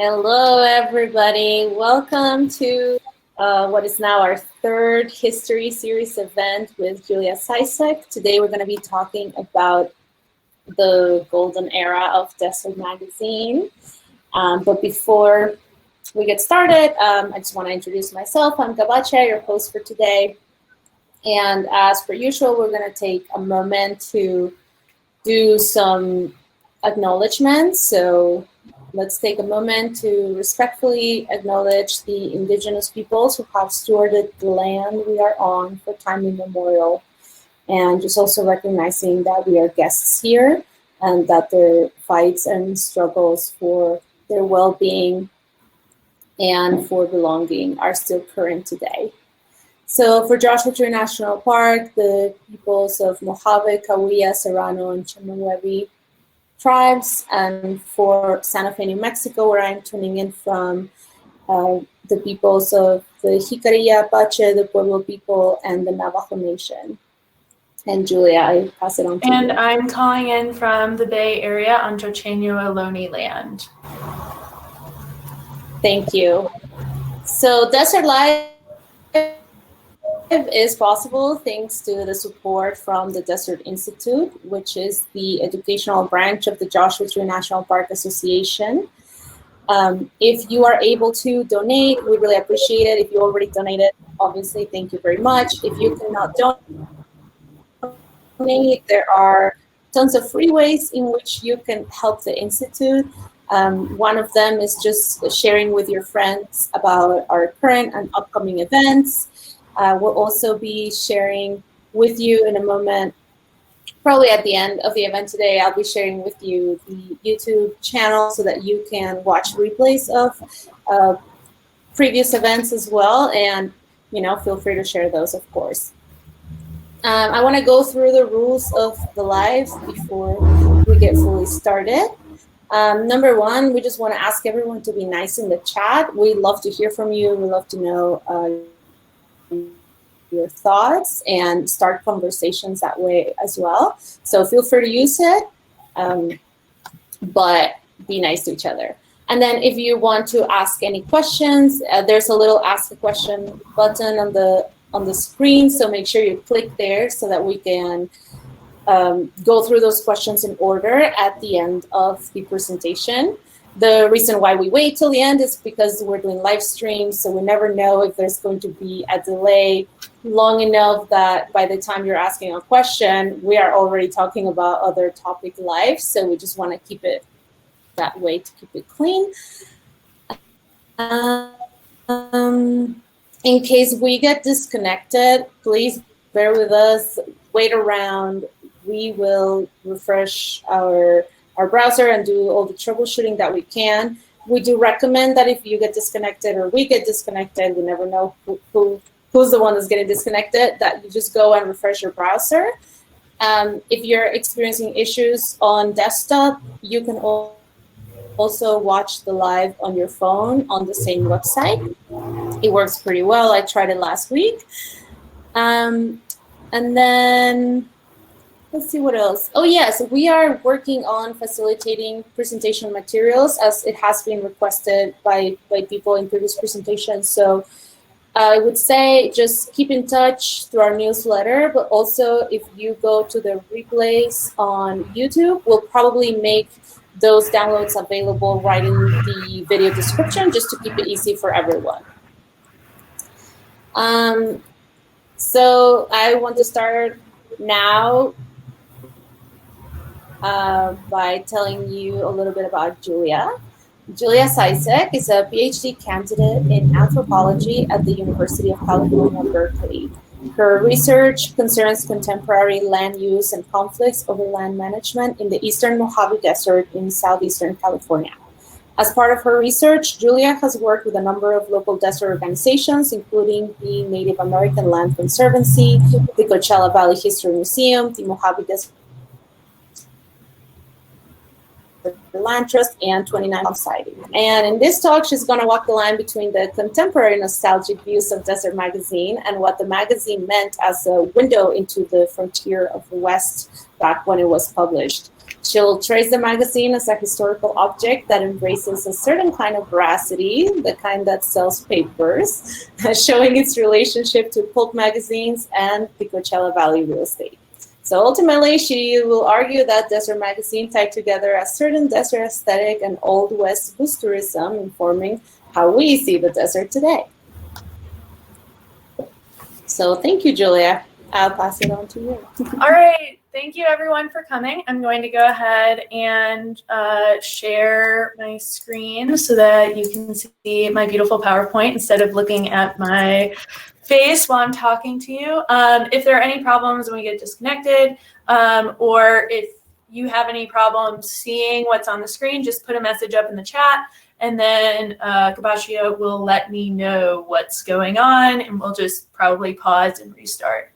Hello, everybody. Welcome to what is now our third history series event with Julia Sizek. Today, we're going to be talking about the golden era of Desert Magazine. But before we get started, I just want to introduce myself. I'm Gabacha, your host for today. And as per usual, we're going to take a moment to do some acknowledgments. So let's take a moment to respectfully acknowledge the indigenous peoples who have stewarded the land we are on for time immemorial, and just also recognizing that we are guests here and that their fights and struggles for their well-being and for belonging are still current today. So for Joshua Tree National Park, the peoples of Mojave, Cahuilla, Serrano, and Chemehuevi tribes, and for Santa Fe, New Mexico, where I'm tuning in from, the peoples of the Jicarilla, Apache, the Pueblo people, and the Navajo Nation. And Julia, I pass it on to you. And I'm calling in from the Bay Area on Chochenyo Ohlone land. Thank you. So Desert Life is possible thanks to the support from the Desert Institute, which is the educational branch of the Joshua Tree National Park Association. If you are able to donate, we really appreciate it. If you already donated, obviously, thank you very much. If you cannot donate, there are tons of free ways in which you can help the Institute. One of them is just sharing with your friends about our current and upcoming events. We'll also be sharing with you in a moment, probably at the end of the event today, I'll be sharing with you the YouTube channel so that you can watch replays of previous events as well. And, feel free to share those, of course. I want to go through the rules of the live before we get fully started. Number one, we just want to ask everyone to be nice in the chat. We love to hear from you. We love to know your thoughts and start conversations that way as well. So feel free to use it, but be nice to each other. And then if you want to ask any questions, there's a little ask a question button on the screen. So make sure you click there so that we can go through those questions in order at the end of the presentation. The reason why we wait till the end is because we're doing live streams, so we never know if there's going to be a delay long enough that by the time you're asking a question, we are already talking about other topic live. So we just want to keep it that way to keep it clean. In case we get disconnected, please bear with us, wait around. We will refresh our browser and do all the troubleshooting that we can. We do recommend that if you get disconnected or we get disconnected, we never know who's the one that's getting disconnected, that you just go and refresh your browser. If you're experiencing issues on desktop, you can also watch the live on your phone on the same website. It works pretty well. I tried it last week. And then let's see what else. Oh, yes, we are working on facilitating presentation materials as it has been requested by people in previous presentations. So I would say just keep in touch through our newsletter, but also if you go to the replays on YouTube, we'll probably make those downloads available right in the video description just to keep it easy for everyone. So I want to start now by telling you a little bit about Julia. Julia Sizek is a PhD candidate in anthropology at the University of California, Berkeley. Her research concerns contemporary land use and conflicts over land management in the eastern Mojave Desert in southeastern California. As part of her research, Julia has worked with a number of local desert organizations, including the Native American Land Conservancy, the Coachella Valley History Museum, the Mojave Desert Land Trust, and 29 Society. And in this talk, she's going to walk the line between the contemporary nostalgic views of Desert Magazine and what the magazine meant as a window into the frontier of the West back when it was published. She'll trace the magazine as a historical object that embraces a certain kind of veracity, the kind that sells papers, showing its relationship to pulp magazines and the Coachella Valley real estate. So ultimately, she will argue that Desert Magazine tied together a certain desert aesthetic and Old West boosterism, informing how we see the desert today. So thank you, Julia. I'll pass it on to you. All right. Thank you, everyone, for coming. I'm going to go ahead and share my screen so that you can see my beautiful PowerPoint instead of looking at my face while I'm talking to you. If there are any problems when we get disconnected, or if you have any problems seeing what's on the screen, just put a message up in the chat, and then Kabashia will let me know what's going on, and we'll just probably pause and restart.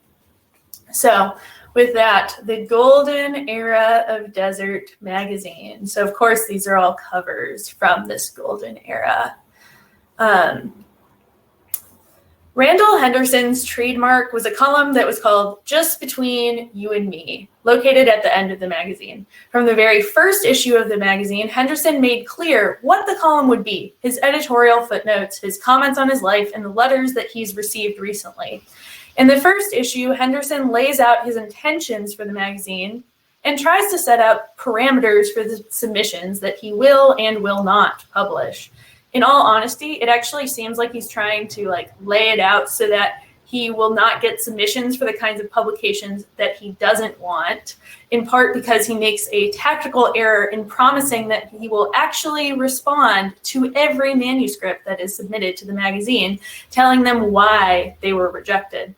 So with that, the golden era of Desert Magazine. So of course, these are all covers from this golden era. Randall Henderson's trademark was a column that was called Just Between You and Me, located at the end of the magazine. From the very first issue of the magazine, Henderson made clear what the column would be, his editorial footnotes, his comments on his life, and the letters that he's received recently. In the first issue, Henderson lays out his intentions for the magazine and tries to set up parameters for the submissions that he will and will not publish. In all honesty, it actually seems like he's trying to lay it out so that he will not get submissions for the kinds of publications that he doesn't want, in part because he makes a tactical error in promising that he will actually respond to every manuscript that is submitted to the magazine, telling them why they were rejected.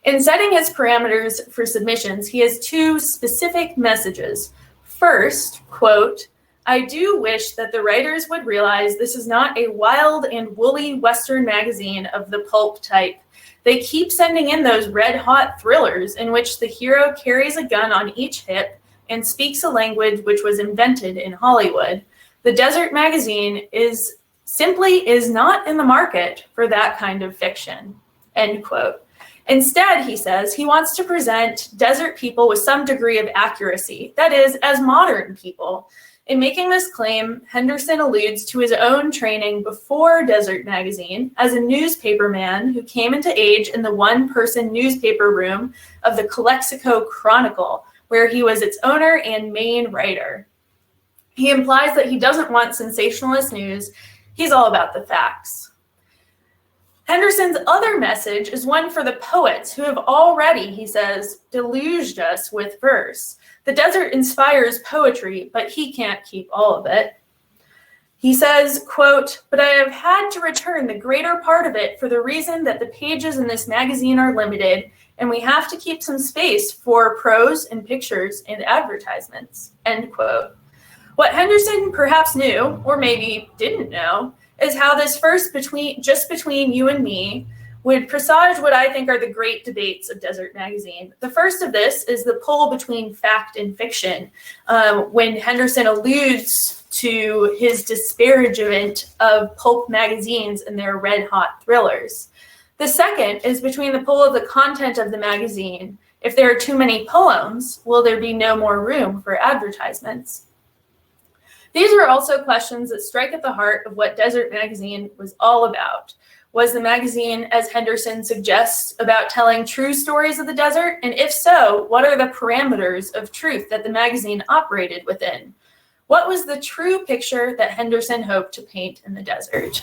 In setting his parameters for submissions, he has two specific messages. First, quote, "I do wish that the writers would realize this is not a wild and woolly Western magazine of the pulp type. They keep sending in those red-hot thrillers in which the hero carries a gun on each hip and speaks a language which was invented in Hollywood. The Desert Magazine is not in the market for that kind of fiction," end quote. Instead, he says, he wants to present desert people with some degree of accuracy, that is, as modern people. In making this claim, Henderson alludes to his own training before Desert Magazine as a newspaperman who came into age in the one-person newspaper room of the Calexico Chronicle, where he was its owner and main writer. He implies that he doesn't want sensationalist news. He's all about the facts. Henderson's other message is one for the poets who have already, he says, deluged us with verse. The desert inspires poetry, but he can't keep all of it. He says, quote, "But I have had to return the greater part of it for the reason that the pages in this magazine are limited, and we have to keep some space for prose and pictures and advertisements," end quote. What Henderson perhaps knew, or maybe didn't know, is how this first just between you and me would presage what I think are the great debates of Desert Magazine. The first of this is the pull between fact and fiction, when Henderson alludes to his disparagement of pulp magazines and their red-hot thrillers. The second is between the pull of the content of the magazine. If there are too many poems, will there be no more room for advertisements? These are also questions that strike at the heart of what Desert Magazine was all about. Was the magazine, as Henderson suggests, about telling true stories of the desert? And if so, what are the parameters of truth that the magazine operated within? What was the true picture that Henderson hoped to paint in the desert?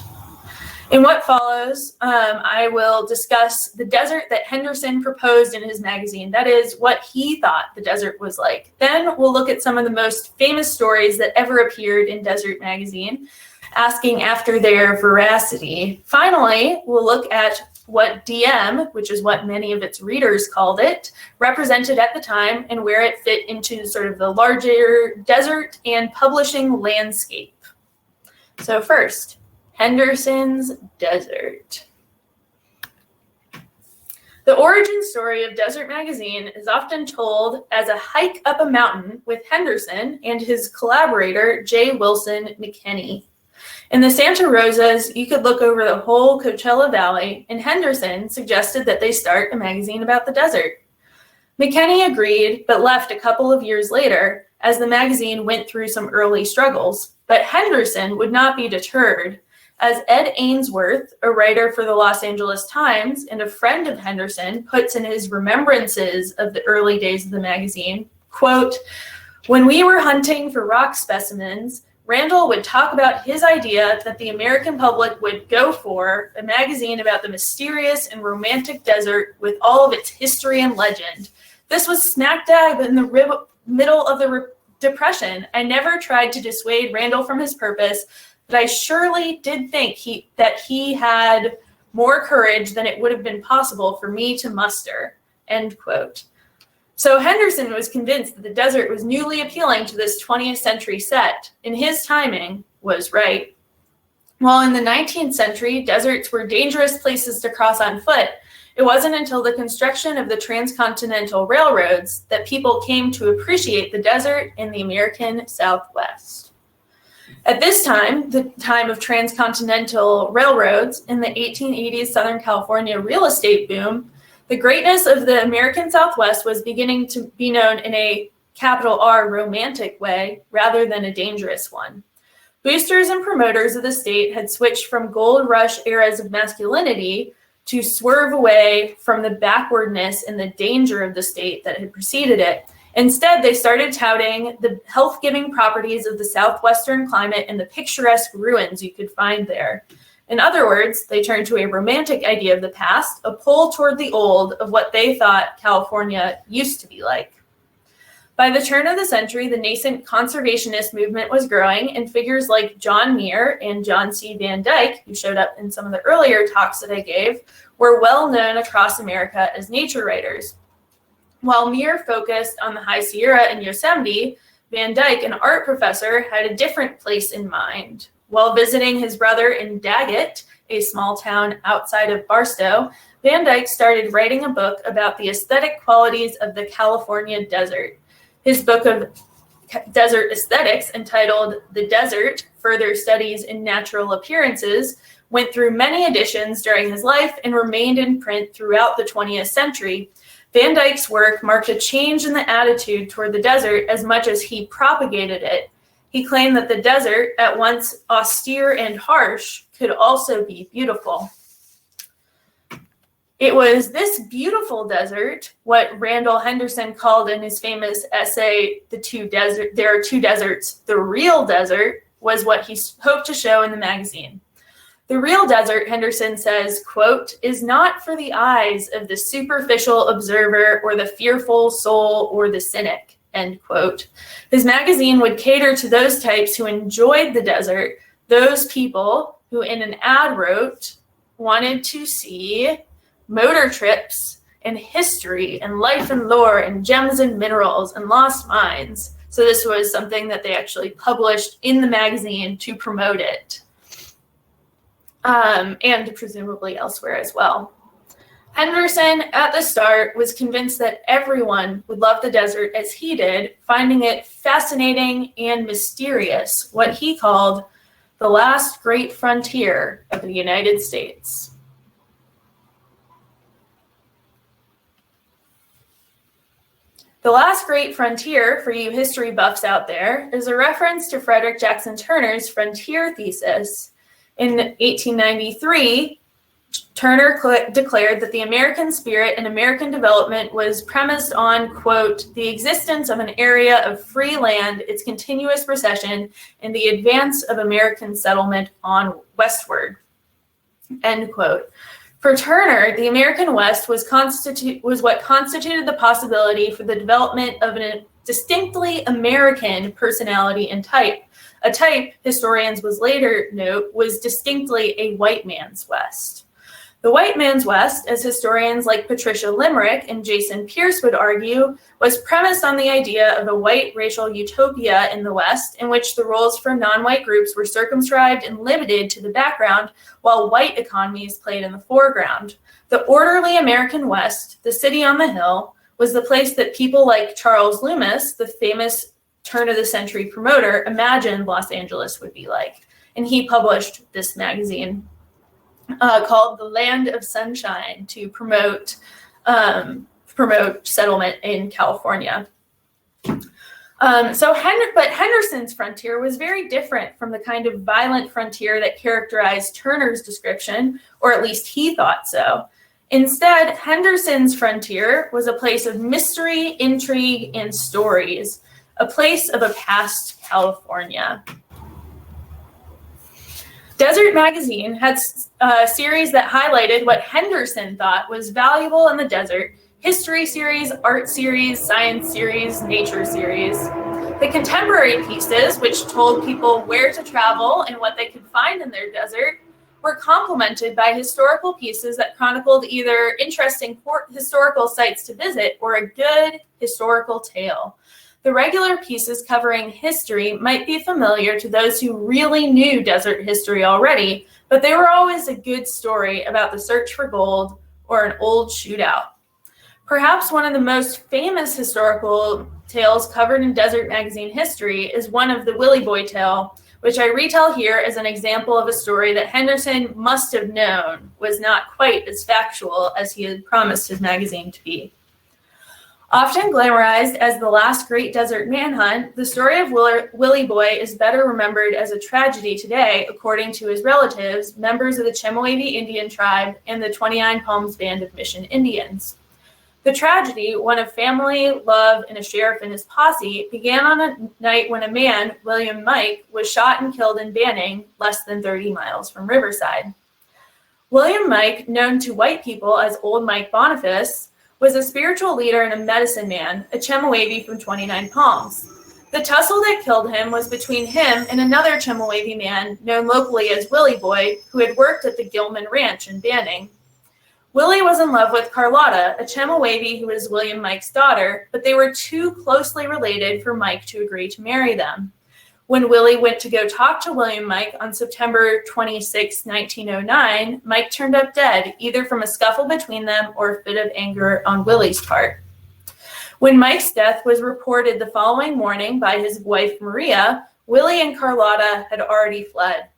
In what follows, I will discuss the desert that Henderson proposed in his magazine. That is, what he thought the desert was like. Then we'll look at some of the most famous stories that ever appeared in Desert Magazine, asking after their veracity. Finally, we'll look at what DM, which is what many of its readers called it, represented at the time and where it fit into sort of the larger desert and publishing landscape. So first, Henderson's Desert. The origin story of Desert Magazine is often told as a hike up a mountain with Henderson and his collaborator, J. Wilson McKinney. In the Santa Rosas, you could look over the whole Coachella Valley, and Henderson suggested that they start a magazine about the desert. McKinney agreed, but left a couple of years later, as the magazine went through some early struggles. But Henderson would not be deterred, as Ed Ainsworth, a writer for the Los Angeles Times and a friend of Henderson, puts in his remembrances of the early days of the magazine, quote, "When we were hunting for rock specimens, Randall would talk about his idea that the American public would go for a magazine about the mysterious and romantic desert with all of its history and legend. This was smack dab in the middle of the Depression. I never tried to dissuade Randall from his purpose, but I surely did think that he had more courage than it would have been possible for me to muster," end quote. So Henderson was convinced that the desert was newly appealing to this 20th century set, and his timing was right. While in the 19th century, deserts were dangerous places to cross on foot, it wasn't until the construction of the transcontinental railroads that people came to appreciate the desert in the American Southwest. At this time, the time of transcontinental railroads in the 1880s Southern California real estate boom, the greatness of the American Southwest was beginning to be known in a capital R romantic way rather than a dangerous one. Boosters and promoters of the state had switched from gold rush eras of masculinity to swerve away from the backwardness and the danger of the state that had preceded it. Instead, they started touting the health-giving properties of the southwestern climate and the picturesque ruins you could find there. In other words, they turned to a romantic idea of the past, a pull toward the old of what they thought California used to be like. By the turn of the century, the nascent conservationist movement was growing, and figures like John Muir and John C. Van Dyke, who showed up in some of the earlier talks that I gave, were well known across America as nature writers. While Muir focused on the High Sierra and Yosemite, Van Dyke, an art professor, had a different place in mind. While visiting his brother in Daggett, a small town outside of Barstow, Van Dyke started writing a book about the aesthetic qualities of the California desert. His book of desert aesthetics, entitled The Desert, Further Studies in Natural Appearances, went through many editions during his life and remained in print throughout the 20th century. Van Dyke's work marked a change in the attitude toward the desert as much as he propagated it. He claimed that the desert, at once austere and harsh, could also be beautiful. It was this beautiful desert, what Randall Henderson called in his famous essay, There Are Two Deserts, the real desert, was what he hoped to show in the magazine. The real desert, Henderson says, quote, "is not for the eyes of the superficial observer or the fearful soul or the cynic," end quote. His magazine would cater to those types who enjoyed the desert, those people who in an ad wrote wanted to see motor trips and history and life and lore and gems and minerals and lost mines. So this was something that they actually published in the magazine to promote it. And presumably elsewhere as well. Henderson, at the start, was convinced that everyone would love the desert as he did, finding it fascinating and mysterious, what he called the last great frontier of the United States. The last great frontier, for you history buffs out there, is a reference to Frederick Jackson Turner's frontier thesis. In 1893, Turner declared that the American spirit and American development was premised on, quote, "the existence of an area of free land, its continuous recession, and the advance of American settlement on westward," end quote. For Turner, the American West was what constituted the possibility for the development of a distinctly American personality and type. A type, historians would later note, was distinctly a white man's West. The white man's West, as historians like Patricia Limerick and Jason Pierce would argue, was premised on the idea of a white racial utopia in the West, in which the roles for non-white groups were circumscribed and limited to the background, while white economies played in the foreground. The orderly American West, the city on the hill, was the place that people like Charles Loomis, the famous turn-of-the-century promoter, imagined Los Angeles would be like. And he published this magazine called The Land of Sunshine to promote settlement in California. But Henderson's frontier was very different from the kind of violent frontier that characterized Turner's description, or at least he thought so. Instead, Henderson's frontier was a place of mystery, intrigue, and stories, a place of a past California. Desert Magazine had a series that highlighted what Henderson thought was valuable in the desert: history series, art series, science series, nature series. The contemporary pieces, which told people where to travel and what they could find in their desert, were complemented by historical pieces that chronicled either interesting historical sites to visit or a good historical tale. The regular pieces covering history might be familiar to those who really knew desert history already, but they were always a good story about the search for gold or an old shootout. Perhaps one of the most famous historical tales covered in Desert Magazine history is one of the Willy Boy Tale, which I retell here as an example of a story that Henderson must have known was not quite as factual as he had promised his magazine to be. Often glamorized as the last great desert manhunt, the story of Willy Boy is better remembered as a tragedy today, according to his relatives, members of the Chemehuevi Indian tribe and the 29 Palms Band of Mission Indians. The tragedy, one of family, love, and a sheriff and his posse, began on a night when a man, William Mike, was shot and killed in Banning, less than 30 miles from Riverside. William Mike, known to white people as Old Mike Boniface, was a spiritual leader and a medicine man, a Chemehuevi from 29 Palms. The tussle that killed him was between him and another Chemehuevi man, known locally as Willy Boy, who had worked at the Gilman Ranch in Banning. Willie was in love with Carlotta, a Chemehuevi who was William Mike's daughter, but they were too closely related for Mike to agree to marry them. When Willie went to go talk to William Mike on September 26, 1909, Mike turned up dead, either from a scuffle between them or a fit of anger on Willie's part. When Mike's death was reported the following morning by his wife Maria, Willie and Carlotta had already fled.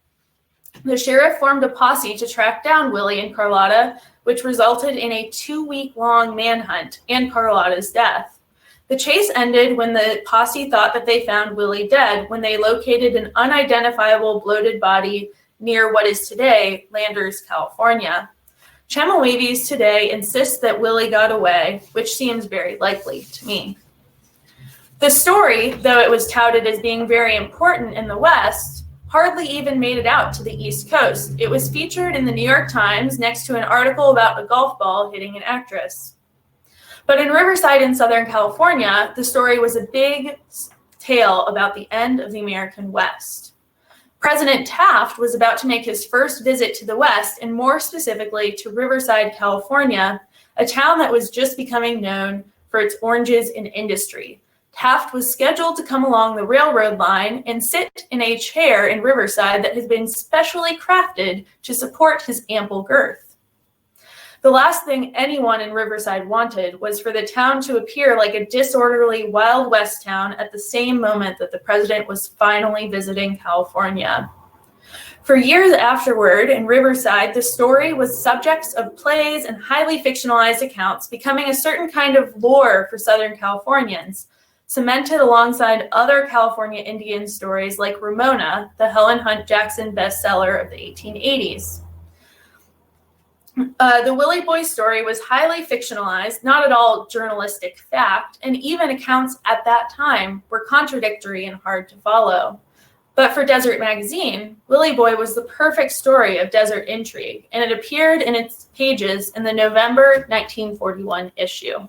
The sheriff formed a posse to track down Willie and Carlotta, which resulted in a 2-week-long manhunt and Carlotta's death. The chase ended when the posse thought that they found Willie dead when they located an unidentifiable bloated body near what is today Landers, California. Chemehuevis today insist that Willie got away, which seems very likely to me. The story, though it was touted as being very important in the West, hardly even made it out to the East Coast. It was featured in the New York Times next to an article about a golf ball hitting an actress. But in Riverside in Southern California, the story was a big tale about the end of the American West. President Taft was about to make his first visit to the West, and more specifically to Riverside, California, a town that was just becoming known for its oranges and industry. Taft was scheduled to come along the railroad line and sit in a chair in Riverside that had been specially crafted to support his ample girth. The last thing anyone in Riverside wanted was for the town to appear like a disorderly Wild West town at the same moment that the president was finally visiting California. For years afterward, in Riverside, the story was subjects of plays and highly fictionalized accounts, becoming a certain kind of lore for Southern Californians, cemented alongside other California Indian stories like Ramona, the Helen Hunt Jackson bestseller of the 1880s. The Willy Boy story was highly fictionalized, not at all journalistic fact, and even accounts at that time were contradictory and hard to follow. But for Desert Magazine, Willy Boy was the perfect story of desert intrigue, and it appeared in its pages in the November 1941 issue.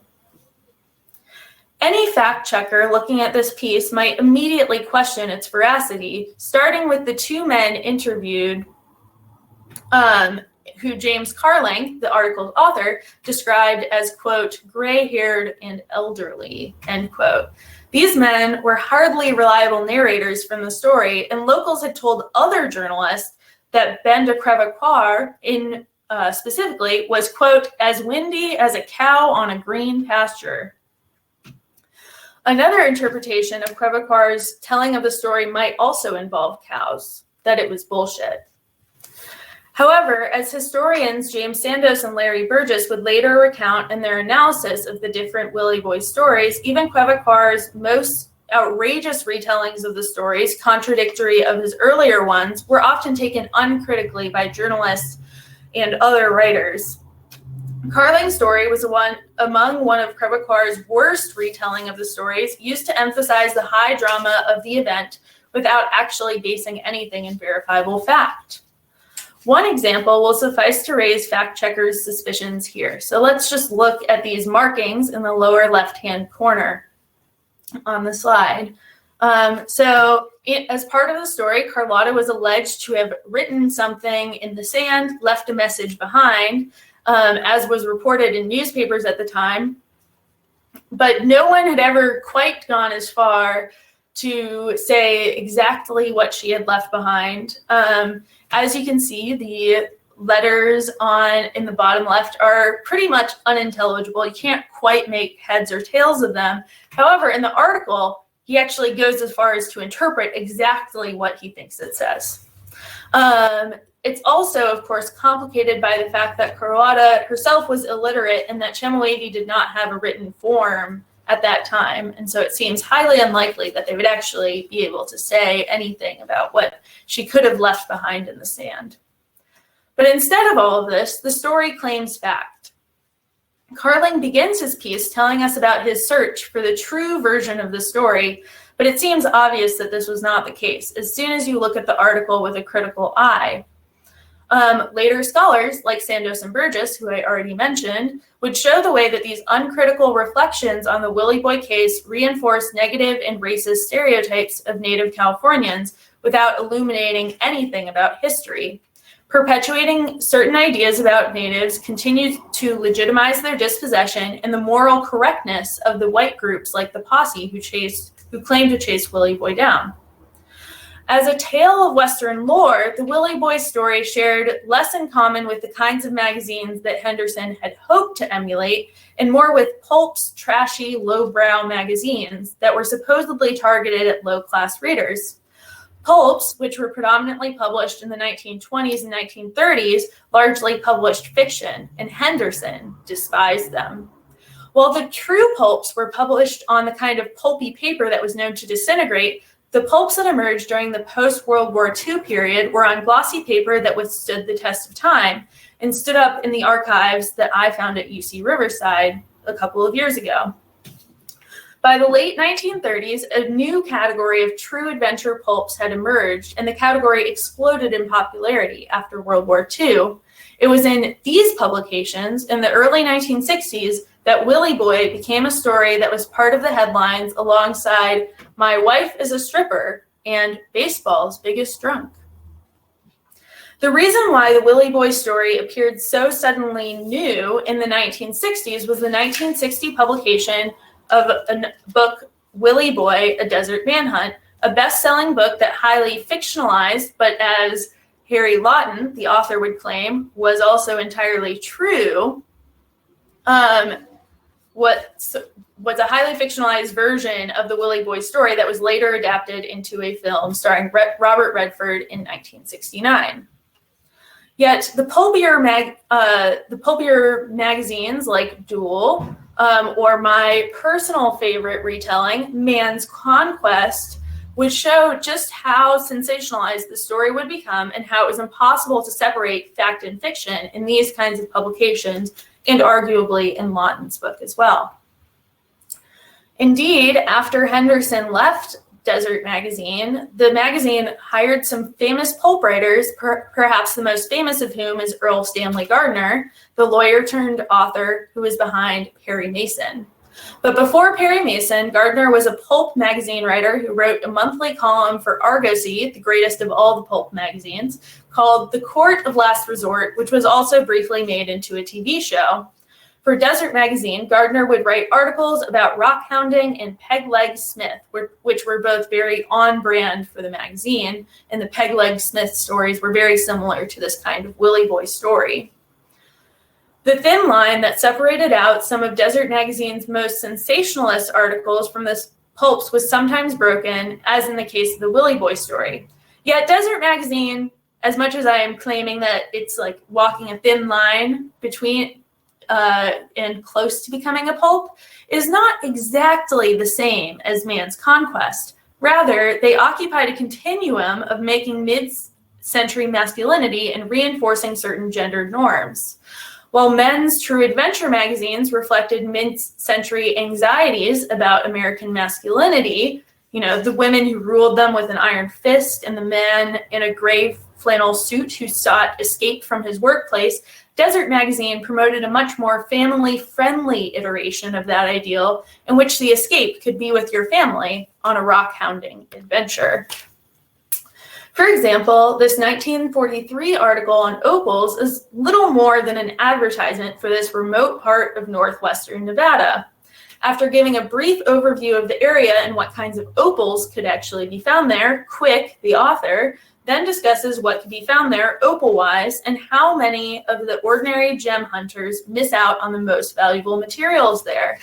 Any fact checker looking at this piece might immediately question its veracity, starting with the two men interviewed who James Carling, the article's author, described as, quote, gray-haired and elderly, end quote. These men were hardly reliable narrators from the story, and locals had told other journalists that Bend de Crevecoeur, specifically, was, quote, as windy as a cow on a green pasture. Another interpretation of Crevecoeur's telling of the story might also involve cows, that it was bullshit. However, as historians James Sandos and Larry Burgess would later recount in their analysis of the different Willy Boy stories, even Crevecoeur's most outrageous retellings of the stories, contradictory of his earlier ones, were often taken uncritically by journalists and other writers. Carling's story was among one of Crevecoeur's worst retelling of the stories, used to emphasize the high drama of the event without actually basing anything in verifiable fact. One example will suffice to raise fact checkers' suspicions here. So let's just look at these markings in the lower left-hand corner on the slide. As part of the story, Carlotta was alleged to have written something in the sand, left a message behind, as was reported in newspapers at the time. But no one had ever quite gone as far to say exactly what she had left behind. As you can see, the letters in the bottom left are pretty much unintelligible. You can't quite make heads or tails of them. However, in the article, he actually goes as far as to interpret exactly what he thinks it says. It's also, of course, complicated by the fact that Carlotta herself was illiterate and that Chemehuevi did not have a written form at that time. And so it seems highly unlikely that they would actually be able to say anything about what she could have left behind in the sand. But instead of all of this, the story claims fact. Carling begins his piece telling us about his search for the true version of the story, but it seems obvious that this was not the case as soon as you look at the article with a critical eye. Later scholars, like Sandos and Burgess, who I already mentioned, would show the way that these uncritical reflections on the Willy Boy case reinforce negative and racist stereotypes of Native Californians without illuminating anything about history. Perpetuating certain ideas about natives continues to legitimize their dispossession and the moral correctness of the white groups like the Posse who claimed to chase Willy Boy down. As a tale of Western lore, the Willy Boy story shared less in common with the kinds of magazines that Henderson had hoped to emulate, and more with pulps, trashy, lowbrow magazines that were supposedly targeted at low-class readers. Pulps, which were predominantly published in the 1920s and 1930s, largely published fiction, and Henderson despised them. While the true pulps were published on the kind of pulpy paper that was known to disintegrate, the pulps that emerged during the post-World War II period were on glossy paper that withstood the test of time and stood up in the archives that I found at UC Riverside a couple of years ago. By the late 1930s, a new category of true adventure pulps had emerged, and the category exploded in popularity after World War II. It was in these publications in the early 1960s that Willy Boy became a story that was part of the headlines alongside My Wife is a Stripper and Baseball's Biggest Drunk. The reason why the Willy Boy story appeared so suddenly new in the 1960s was the 1960 publication of a book, Willy Boy, A Desert Manhunt, a best-selling book that highly fictionalized, but as Harry Lawton, the author, would claim, was also entirely true, was a highly fictionalized version of the Willy Boy story that was later adapted into a film starring Robert Redford in 1969. Yet the pulpier magazines like Duel, or my personal favorite retelling, Man's Conquest, would show just how sensationalized the story would become and how it was impossible to separate fact and fiction in these kinds of publications, and arguably in Lawton's book as well. Indeed, after Henderson left Desert Magazine, the magazine hired some famous pulp writers, perhaps the most famous of whom is Earl Stanley Gardner, the lawyer turned author who is behind Perry Mason. But before Perry Mason, Gardner was a pulp magazine writer who wrote a monthly column for Argosy, the greatest of all the pulp magazines, called The Court of Last Resort, which was also briefly made into a TV show. For Desert Magazine, Gardner would write articles about rock hounding and Peg-Leg Smith, which were both very on-brand for the magazine, and the Peg-Leg Smith stories were very similar to this kind of Willy Boy story. The thin line that separated out some of Desert Magazine's most sensationalist articles from the pulps was sometimes broken, as in the case of the Willy Boy story. Yet Desert Magazine, as much as I am claiming that it's like walking a thin line between and close to becoming a pulp, is not exactly the same as man's conquest. Rather, they occupied a continuum of making mid-century masculinity and reinforcing certain gendered norms. While men's true adventure magazines reflected mid-century anxieties about American masculinity, the women who ruled them with an iron fist and the man in a gray flannel suit who sought escape from his workplace, Desert Magazine promoted a much more family-friendly iteration of that ideal, in which the escape could be with your family on a rock-hounding adventure. For example, this 1943 article on opals is little more than an advertisement for this remote part of northwestern Nevada. After giving a brief overview of the area and what kinds of opals could actually be found there, Quick, the author, then discusses what could be found there opal-wise and how many of the ordinary gem hunters miss out on the most valuable materials there.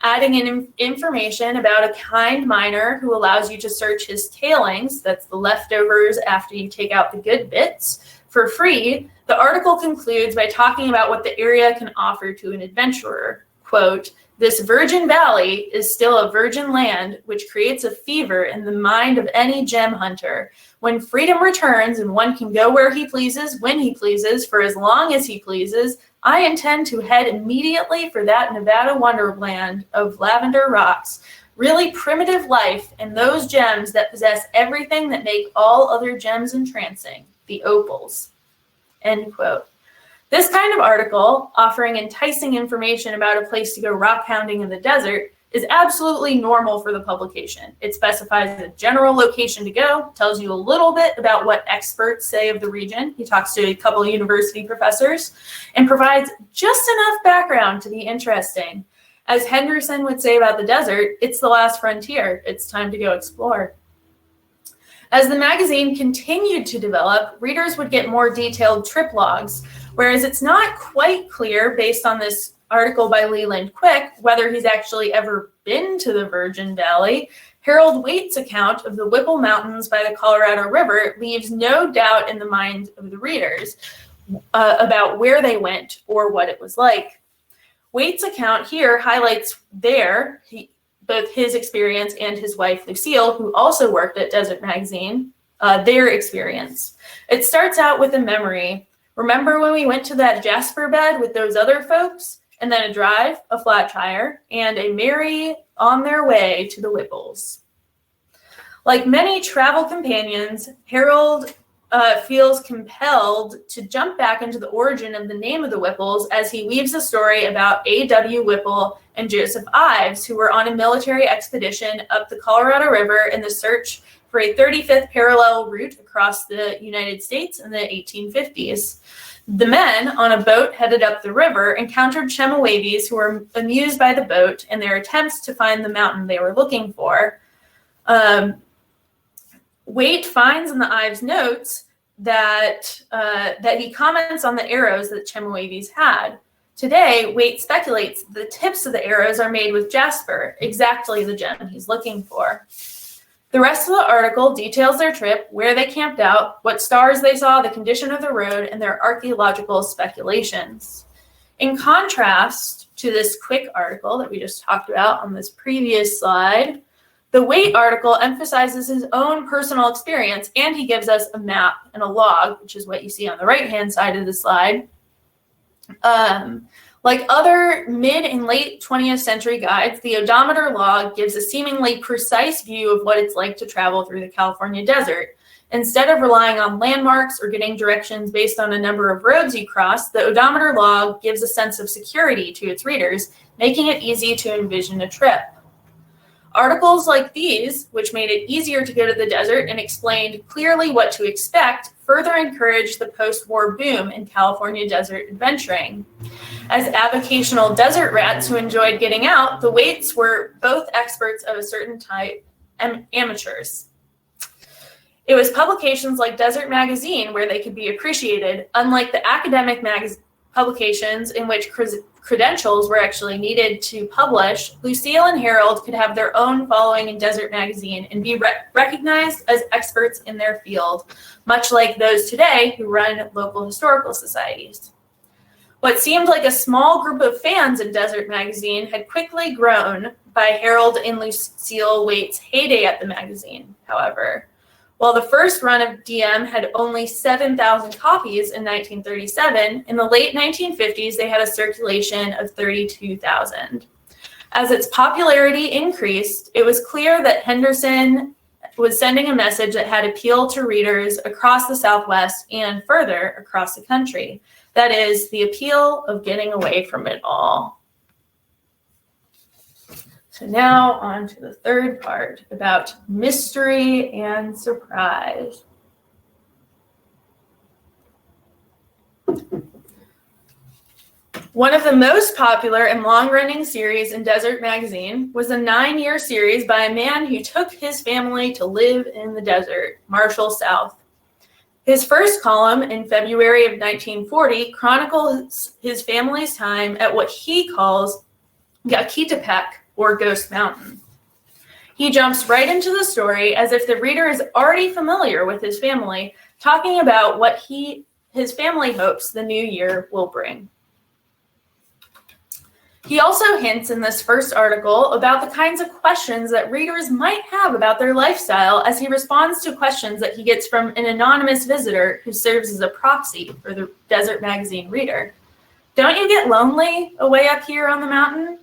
Adding in information about a kind miner who allows you to search his tailings, that's the leftovers after you take out the good bits, for free, the article concludes by talking about what the area can offer to an adventurer. Quote, "This virgin valley is still a virgin land, which creates a fever in the mind of any gem hunter. When freedom returns and one can go where he pleases, when he pleases, for as long as he pleases, I intend to head immediately for that Nevada wonderland of lavender rocks, really primitive life, and those gems that possess everything that make all other gems entrancing, the opals." End quote. This kind of article, offering enticing information about a place to go rock hounding in the desert, is absolutely normal for the publication. It specifies a general location to go, tells you a little bit about what experts say of the region. He talks to a couple of university professors and provides just enough background to be interesting. As Henderson would say about the desert, it's the last frontier. It's time to go explore. As the magazine continued to develop, readers would get more detailed trip logs, whereas it's not quite clear, based on this article by Leland Quick, whether he's actually ever been to the Virgin Valley. Harold Waite's account of the Whipple Mountains by the Colorado River leaves no doubt in the minds of the readers about where they went or what it was like. Waite's account here highlights both his experience and his wife, Lucille, who also worked at Desert Magazine, their experience. It starts out with a memory. "Remember when we went to that jasper bed with those other folks? And then a drive, a flat tire, and a Mary on their way to the Whipples." Like many travel companions, Harold feels compelled to jump back into the origin of the name of the Whipples as he weaves a story about A.W. Whipple and Joseph Ives, who were on a military expedition up the Colorado River in the search for a 35th parallel route across the United States in the 1850s. The men, on a boat headed up the river, encountered Chemehuevis who were amused by the boat and their attempts to find the mountain they were looking for. Waite finds in the Ives notes that he comments on the arrows that Chemehuevis had. Today, Waite speculates the tips of the arrows are made with jasper, exactly the gem he's looking for. The rest of the article details their trip, where they camped out, what stars they saw, the condition of the road, and their archaeological speculations. In contrast to this Quick article that we just talked about on this previous slide, the Waite article emphasizes his own personal experience, and he gives us a map and a log, which is what you see on the right-hand side of the slide. Like other mid and late 20th century guides, the odometer log gives a seemingly precise view of what it's like to travel through the California desert. Instead of relying on landmarks or getting directions based on a number of roads you cross, the odometer log gives a sense of security to its readers, making it easy to envision a trip. Articles like these, which made it easier to go to the desert and explained clearly what to expect, further encouraged the post-war boom in California desert adventuring. As avocational desert rats who enjoyed getting out, the Waites were both experts of a certain type and amateurs. It was publications like Desert Magazine where they could be appreciated, unlike the academic publications in which credentials were actually needed to publish. Lucille and Harold could have their own following in Desert Magazine and be recognized as experts in their field, much like those today who run local historical societies. What seemed like a small group of fans in Desert Magazine had quickly grown by Harold and Lucille Waite's heyday at the magazine, however. While the first run of DM had only 7,000 copies in 1937, in the late 1950s, they had a circulation of 32,000. As its popularity increased, it was clear that Henderson was sending a message that had appeal to readers across the Southwest and further across the country. That is, the appeal of getting away from it all. So now on to the third part about mystery and surprise. One of the most popular and long-running series in Desert Magazine was a 9-year series by a man who took his family to live in the desert, Marshall South. His first column in February of 1940 chronicles his family's time at what he calls Yakitepec, or Ghost Mountain. He jumps right into the story as if the reader is already familiar with his family, talking about what his family hopes the new year will bring. He also hints in this first article about the kinds of questions that readers might have about their lifestyle as he responds to questions that he gets from an anonymous visitor who serves as a proxy for the Desert Magazine reader. Don't you get lonely away up here on the mountain?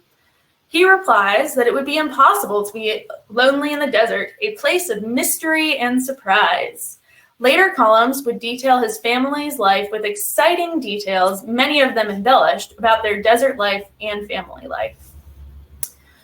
He replies that it would be impossible to be lonely in the desert, a place of mystery and surprise. Later columns would detail his family's life with exciting details, many of them embellished, about their desert life and family life.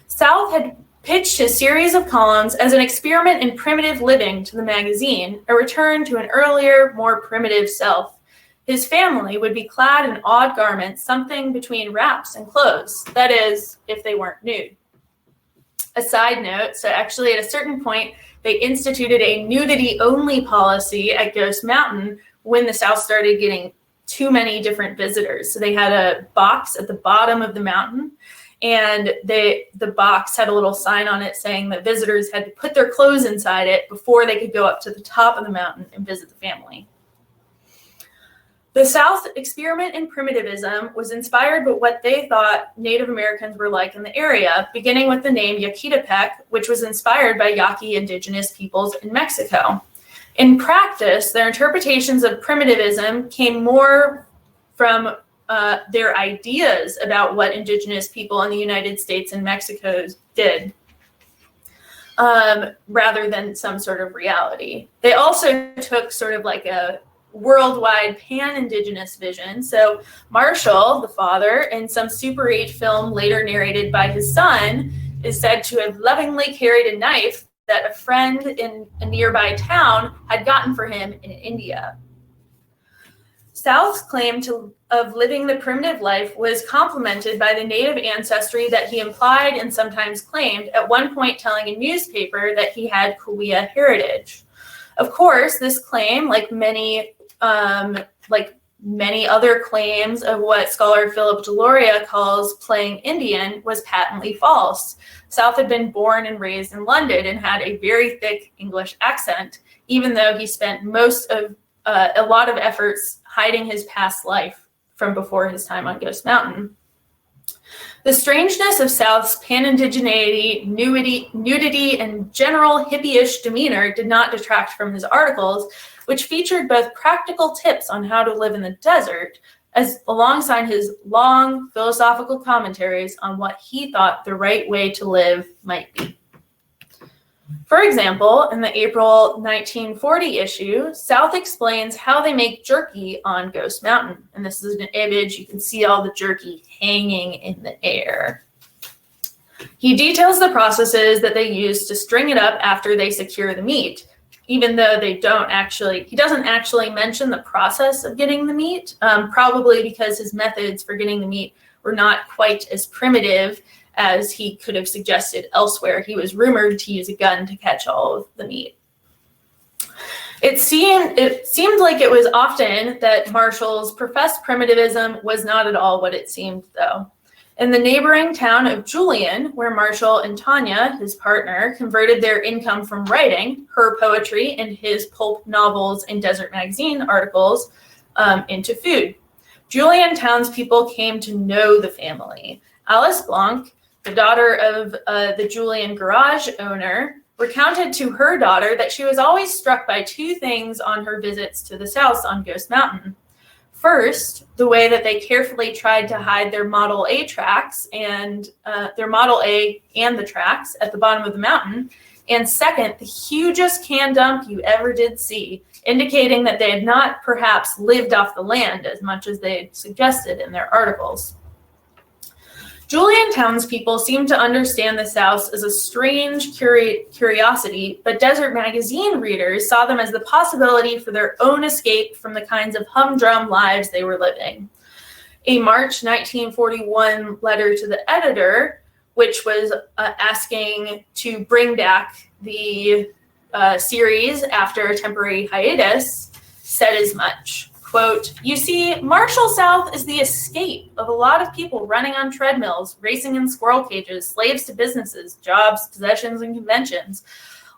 South had pitched his series of columns as an experiment in primitive living to the magazine, a return to an earlier, more primitive self. His family would be clad in odd garments, something between wraps and clothes, that is, if they weren't nude. A side note, so actually at a certain point, they instituted a nudity-only policy at Ghost Mountain when the South started getting too many different visitors. So they had a box at the bottom of the mountain, and the box had a little sign on it saying that visitors had to put their clothes inside it before they could go up to the top of the mountain and visit the family. The South's experiment in primitivism was inspired by what they thought Native Americans were like in the area, beginning with the name Yakitepec, which was inspired by Yaqui indigenous peoples in Mexico. In practice, their interpretations of primitivism came more from their ideas about what indigenous people in the United States and Mexico did, rather than some sort of reality. They also took sort of like a worldwide pan-indigenous vision. So Marshall, the father, in some Super 8 film later narrated by his son, is said to have lovingly carried a knife that a friend in a nearby town had gotten for him in India. South's claim of living the primitive life was complemented by the native ancestry that he implied and sometimes claimed, at one point telling a newspaper that he had Cahuilla heritage. Of course, this claim, like many other claims of what scholar Philip Deloria calls playing Indian, was patently false. South had been born and raised in London and had a very thick English accent, even though he spent a lot of efforts hiding his past life from before his time on Ghost Mountain. The strangeness of South's pan-indigeneity, nudity, and general hippie-ish demeanor did not detract from his articles, which featured both practical tips on how to live in the desert, as alongside his long philosophical commentaries on what he thought the right way to live might be. For example, in the April 1940 issue, South explains how they make jerky on Ghost Mountain. And this is an image. You can see all the jerky hanging in the air. He details the processes that they use to string it up after they secure the meat, even though he doesn't actually mention the process of getting the meat, probably because his methods for getting the meat were not quite as primitive as he could have suggested elsewhere. He was rumored to use a gun to catch all of the meat. It seemed like it was often that Marshall's professed primitivism was not at all what it seemed, though. In the neighboring town of Julian, where Marshall and Tanya, his partner, converted their income from writing, her poetry and his pulp novels and Desert Magazine articles, into food. Julian townspeople came to know the family. Alice Blanc, the daughter of the Julian garage owner, recounted to her daughter that she was always struck by two things on her visits to the South on Ghost Mountain. First, the way that they carefully tried to hide their Model A tracks and their Model A and the tracks at the bottom of the mountain. And second, the hugest can dump you ever did see, indicating that they had not perhaps lived off the land as much as they had suggested in their articles. Julian townspeople seemed to understand the South as a strange curiosity, but Desert Magazine readers saw them as the possibility for their own escape from the kinds of humdrum lives they were living. A March 1941 letter to the editor, which was asking to bring back the series after a temporary hiatus, said as much. Quote, "You see, Marshall South is the escape of a lot of people running on treadmills, racing in squirrel cages, slaves to businesses, jobs, possessions, and conventions.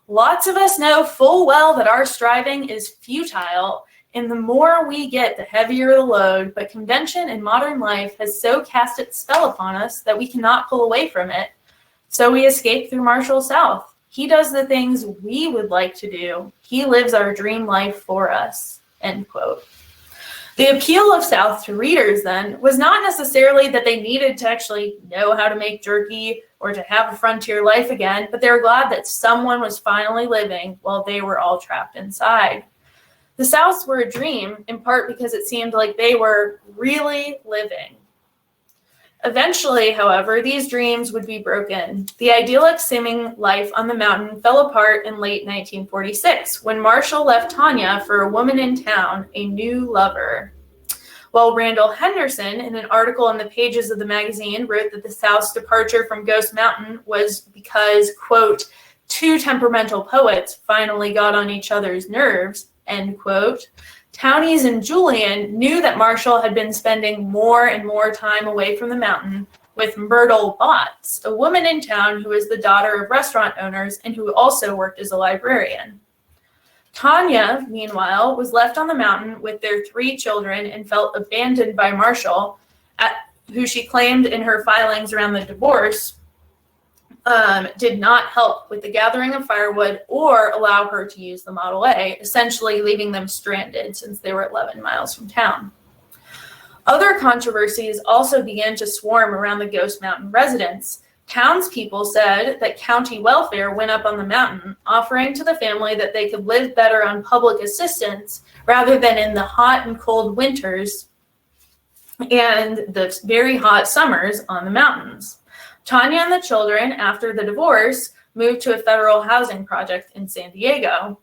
Lots of us know full well that our striving is futile, and the more we get, the heavier the load, but convention in modern life has so cast its spell upon us that we cannot pull away from it. So we escape through Marshall South. He does the things we would like to do. He lives our dream life for us." End quote. The appeal of South to readers, then, was not necessarily that they needed to actually know how to make jerky or to have a frontier life again, but they were glad that someone was finally living while they were all trapped inside. The Souths were a dream, in part because it seemed like they were really living. Eventually, however, these dreams would be broken. The idyllic seeming life on the mountain fell apart in late 1946 when Marshall left Tanya for a woman in town, a new lover. While Randall Henderson, in an article in the pages of the magazine, wrote that the South's departure from Ghost Mountain was because, quote, "two temperamental poets finally got on each other's nerves," end quote, Townies and Julian knew that Marshall had been spending more and more time away from the mountain with Myrtle Botts, a woman in town who was the daughter of restaurant owners and who also worked as a librarian. Tanya, meanwhile, was left on the mountain with their 3 children and felt abandoned by Marshall, who she claimed in her filings around the divorce did not help with the gathering of firewood or allow her to use the Model A, essentially leaving them stranded since they were 11 miles from town. Other controversies also began to swarm around the Ghost Mountain residents. Townspeople said that county welfare went up on the mountain, offering to the family that they could live better on public assistance rather than in the hot and cold winters and the very hot summers on the mountains. Tanya and the children, after the divorce, moved to a federal housing project in San Diego.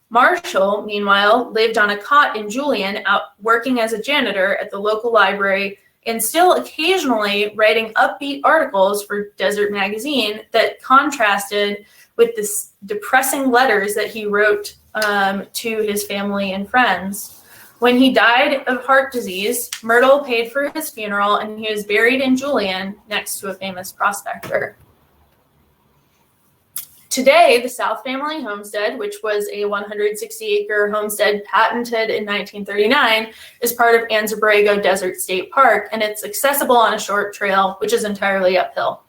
Marshall, meanwhile, lived on a cot in Julian, out working as a janitor at the local library and still occasionally writing upbeat articles for Desert Magazine that contrasted with the depressing letters that he wrote to his family and friends. When he died of heart disease, Myrtle paid for his funeral, and he was buried in Julian next to a famous prospector. Today, the South Family Homestead, which was a 160-acre homestead patented in 1939, is part of Anza-Borrego Desert State Park, and it's accessible on a short trail, which is entirely uphill.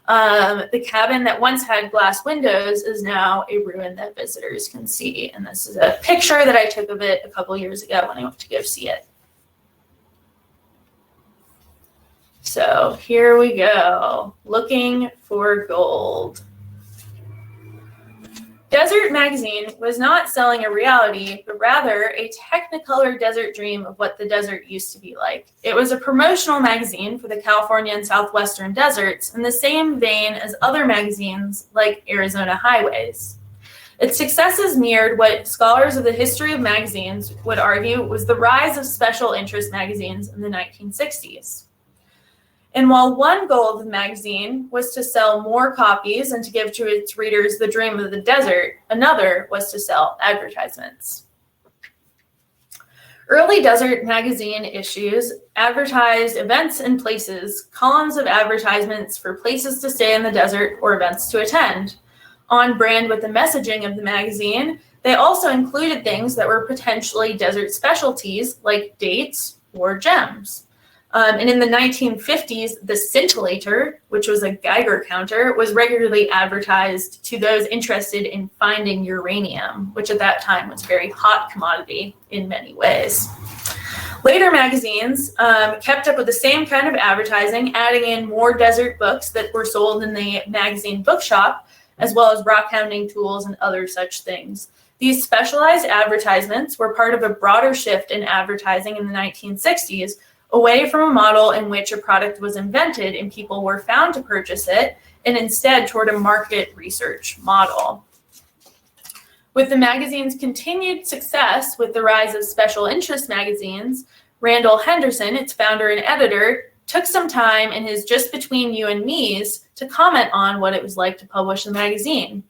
The cabin that once had glass windows is now a ruin that visitors can see. And this is a picture that I took of it a couple years ago when I went to go see it. So here we go, looking for gold. Desert Magazine was not selling a reality, but rather a technicolor desert dream of what the desert used to be like. It was a promotional magazine for the California and Southwestern deserts in the same vein as other magazines like Arizona Highways. Its successes mirrored what scholars of the history of magazines would argue was the rise of special interest magazines in the 1960s. And while one goal of the magazine was to sell more copies and to give to its readers the dream of the desert, another was to sell advertisements. Early Desert Magazine issues advertised events and places, columns of advertisements for places to stay in the desert or events to attend. On brand with the messaging of the magazine, they also included things that were potentially desert specialties like dates, or gems. And in the 1950s, the scintillator, which was a Geiger counter, was regularly advertised to those interested in finding uranium, which at that time was a very hot commodity in many ways. Later magazines kept up with the same kind of advertising, adding in more desert books that were sold in the magazine bookshop, as well as rock hounding tools and other such things. These specialized advertisements were part of a broader shift in advertising in the 1960s, away from a model in which a product was invented and people were found to purchase it, and instead toward a market research model. With the magazine's continued success with the rise of special interest magazines, Randall Henderson, its founder and editor, took some time in his Just Between You and Me's to comment on what it was like to publish the magazine.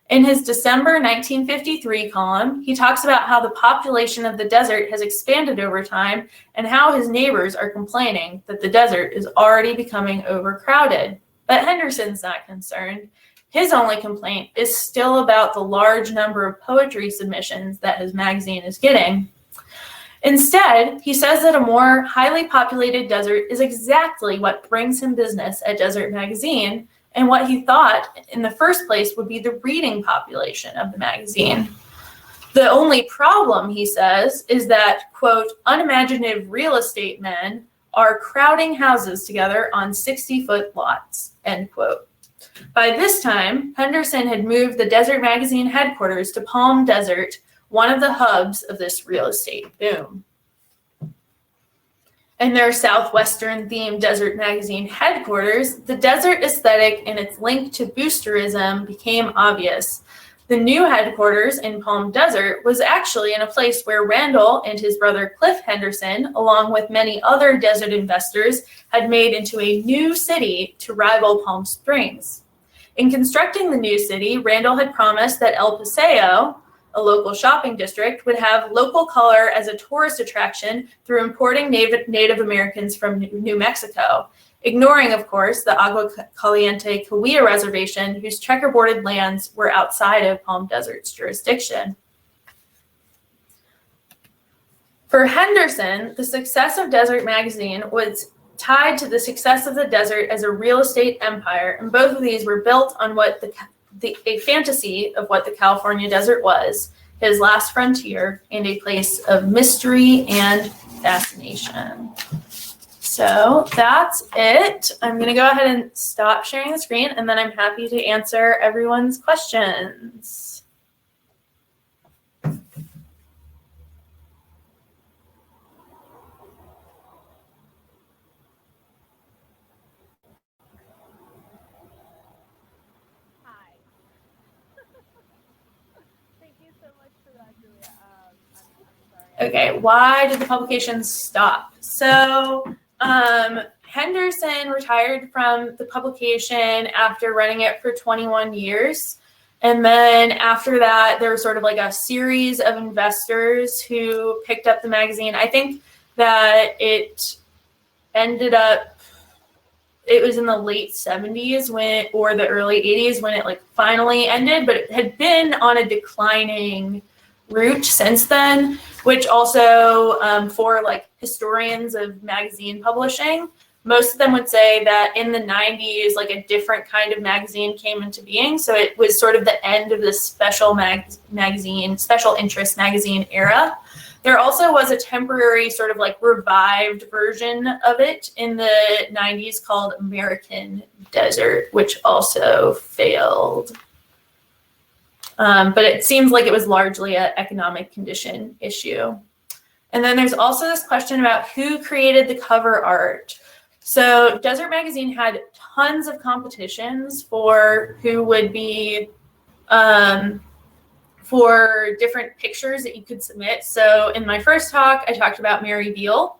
In his December 1953 column, he talks about how the population of the desert has expanded over time and how his neighbors are complaining that the desert is already becoming overcrowded. But Henderson's not concerned. His only complaint is still about the large number of poetry submissions that his magazine is getting. Instead, he says that a more highly populated desert is exactly what brings him business at Desert Magazine, and what he thought in the first place would be the reading population of the magazine. The only problem, he says, is that, quote, unimaginative real estate men are crowding houses together on 60-foot lots, end quote. By this time, Henderson had moved the Desert Magazine headquarters to Palm Desert, one of the hubs of this real estate boom. In their Southwestern-themed Desert Magazine headquarters, the desert aesthetic and its link to boosterism became obvious. The new headquarters in Palm Desert was actually in a place where Randall and his brother Cliff Henderson, along with many other desert investors, had made into a new city to rival Palm Springs. In constructing the new city, Randall had promised that El Paseo, a local shopping district, would have local color as a tourist attraction through importing Native Americans from New Mexico, ignoring, of course, the Agua Caliente Cahuilla Reservation, whose checkerboarded lands were outside of Palm Desert's jurisdiction. For Henderson, the success of Desert Magazine was tied to the success of the desert as a real estate empire, and both of these were built on what a fantasy of what the California desert was, his last frontier, and a place of mystery and fascination. So that's it. I'm going to go ahead and stop sharing the screen, and then I'm happy to answer everyone's questions. Okay, why did the publications stop? So Henderson retired from the publication after running it for 21 years. And then after that, there was sort of like a series of investors who picked up the magazine. I think that it ended up, it was in the late 70s or the early 80s when it like finally ended, but it had been on a declining route since then, which also for like historians of magazine publishing, most of them would say that in the 90s, like a different kind of magazine came into being. So it was sort of the end of the special interest magazine era. There also was a temporary sort of like revived version of it in the 90s called American Desert, which also failed. But it seems like it was largely an economic condition issue. And then there's also this question about who created the cover art. So Desert Magazine had tons of competitions for who would be, for different pictures that you could submit. So in my first talk, I talked about Mary Beale.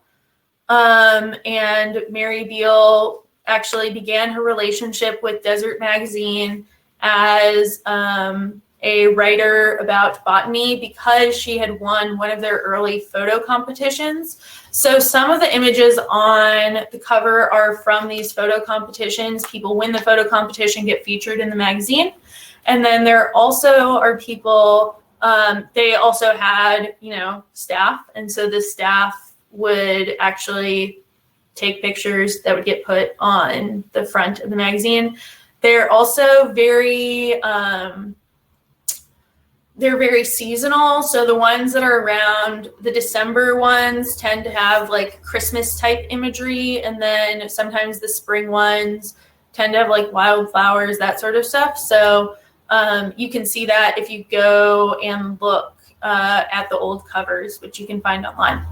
And Mary Beale actually began her relationship with Desert Magazine as a writer about botany because she had won one of their early photo competitions. So some of the images on the cover are from these photo competitions. People win the photo competition, get featured in the magazine. And then there also are people, they also had, staff. And so the staff would actually take pictures that would get put on the front of the magazine. They're also they're very seasonal. So the ones that are around the December ones tend to have like Christmas type imagery. And then sometimes the spring ones tend to have like wildflowers, that sort of stuff. So you can see that if you go and look at the old covers, which you can find online.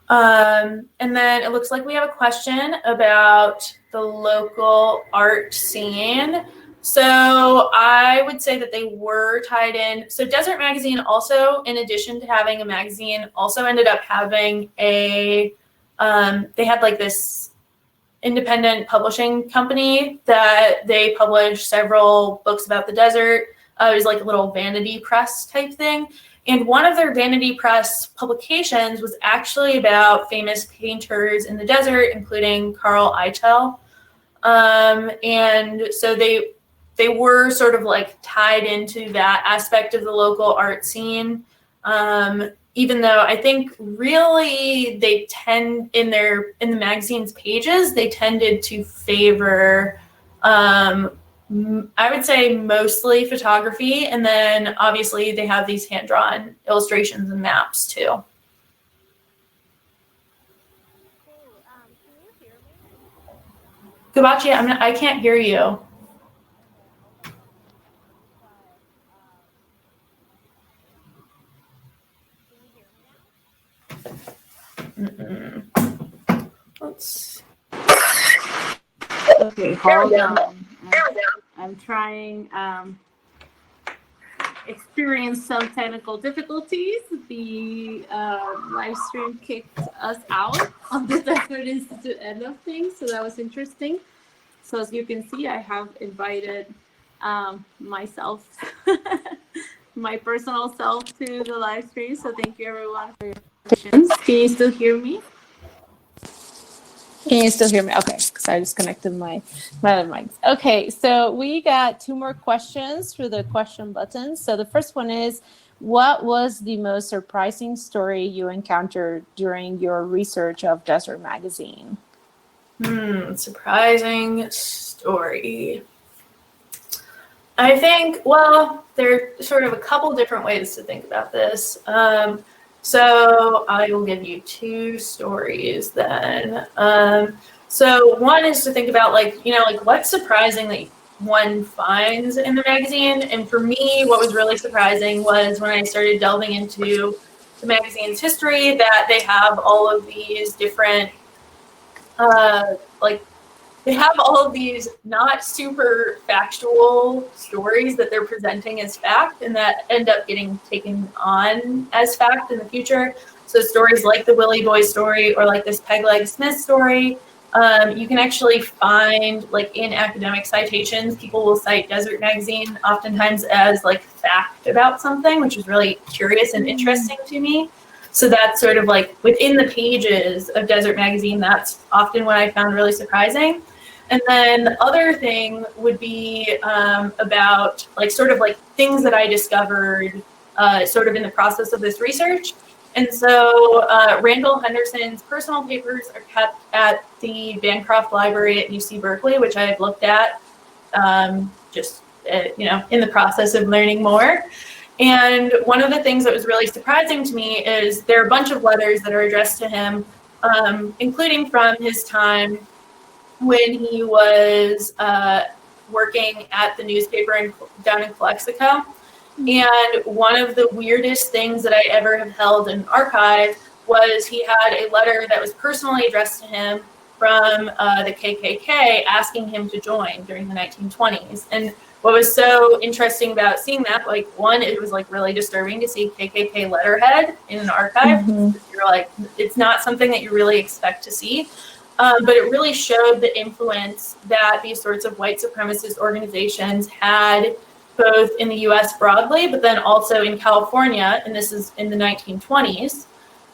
And then it looks like we have a question about the local art scene. So I would say that they were tied in. So Desert Magazine also, in addition to having a magazine, also ended up having they had like this independent publishing company that they published several books about the desert. It was like a little vanity press type thing. And one of their vanity press publications was actually about famous painters in the desert, including Carl Eitel. And so they were sort of like tied into that aspect of the local art scene. Even though I think really they tend in the magazine's pages, they tended to favor, I would say mostly photography. And then obviously they have these hand-drawn illustrations and maps too. Gabachi, I can't hear you. Let's. Okay, hold on. I'm trying. Experienced some technical difficulties. The live stream kicked us out of the Desert Institute end of things, so that was interesting. So as you can see, I have invited myself, my personal self, to the live stream. So thank you everyone for your questions. Can you still hear me? Can you still hear me? Okay, because I disconnected my other mics. Okay, so we got 2 more questions through the question button. So the first one is, what was the most surprising story you encountered during your research of Desert Magazine? Surprising story. I think, well, there are sort of a couple different ways to think about this. So I will give you 2 stories then. So one is to think about like what's surprising that one finds in the magazine. And for me, what was really surprising was when I started delving into the magazine's history, that they have all of these different, they have all of these not super factual stories that they're presenting as fact and that end up getting taken on as fact in the future. So stories like the Willy Boy story or like this Peg Leg Smith story, you can actually find like in academic citations, people will cite Desert Magazine oftentimes as like fact about something, which is really curious and interesting to me. So that's sort of like within the pages of Desert Magazine, that's often what I found really surprising. And then the other thing would be about like sort of like things that I discovered sort of in the process of this research. And so Randall Henderson's personal papers are kept at the Bancroft Library at UC Berkeley, which I've looked at just in the process of learning more. And one of the things that was really surprising to me is there are a bunch of letters that are addressed to him, including from his time when he was working at the newspaper down in Calexico. And one of the weirdest things that I ever have held in archive was he had a letter that was personally addressed to him from the KKK asking him to join during the 1920s. And what was so interesting about seeing that, like, one, it was like really disturbing to see KKK letterhead in an archive. You're like, it's not something that you really expect to see. But it really showed the influence that these sorts of white supremacist organizations had both in the US broadly, but then also in California, and this is in the 1920s.